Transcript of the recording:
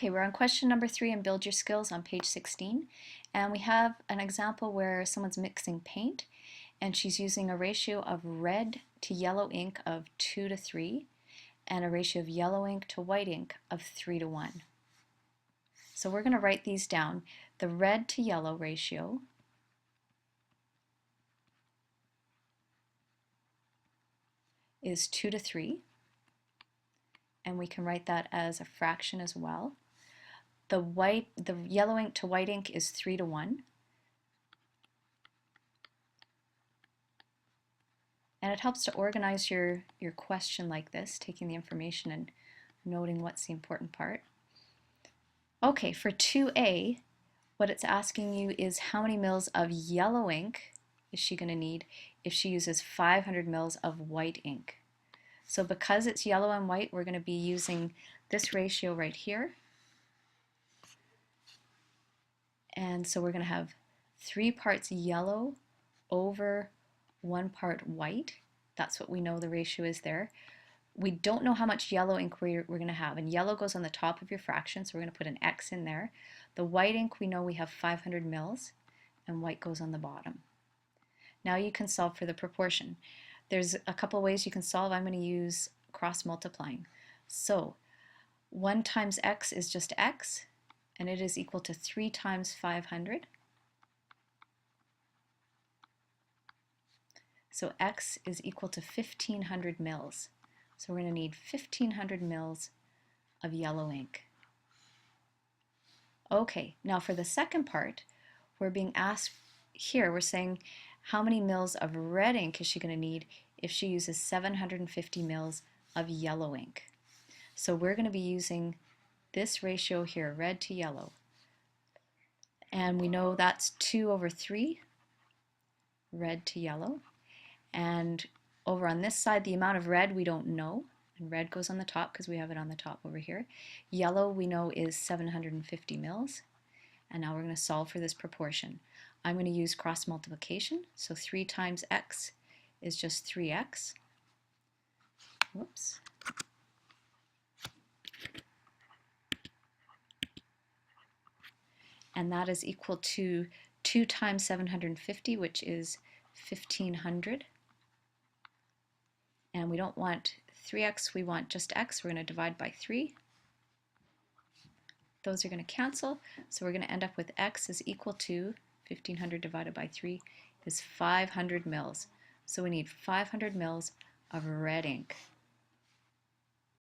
Okay, we're on question number 3 in Build Your Skills on page 16, and we have an example where someone's mixing paint and she's using a ratio of red to yellow ink of 2 to 3 and a ratio of yellow ink to white ink of 3 to 1. So we're going to write these down. The red to yellow ratio is 2 to 3, and we can write that as a fraction as well. The yellow ink to white ink is 3 to 1. And it helps to organize your question like this, taking the information and noting what's the important part. Okay, for 2A, what it's asking you is how many mils of yellow ink is she going to need if she uses 500 mils of white ink. So because it's yellow and white, we're going to be using this ratio right here. And so we're going to have 3 parts yellow over 1 part white. That's what we know the ratio is there. We don't know how much yellow ink we're going to have, and yellow goes on the top of your fraction, so we're going to put an X in there. The white ink, we know we have 500 mils, and white goes on the bottom. Now you can solve for the proportion. There's a couple ways you can solve. I'm going to use cross multiplying. So 1 times X is just X, and it is equal to 3 times 500. So X is equal to 1500 mils. So we're going to need 1500 mils of yellow ink. Okay, now for the second part, we're being asked here, we're saying how many mils of red ink is she going to need if she uses 750 mils of yellow ink. So we're going to be using this ratio here, red to yellow. And we know that's 2 over 3, red to yellow. And over on this side, the amount of red we don't know, and red goes on the top because we have it on the top over here. Yellow we know is 750 mils, and now we're going to solve for this proportion. I'm going to use cross multiplication, so 3 times X is just 3X. Whoops. And that is equal to 2 times 750, which is 1500. And we don't want 3x, we want just x. We're going to divide by 3. Those are going to cancel, so we're going to end up with x is equal to 1500 divided by 3 is 500 mils. So we need 500 mils of red ink.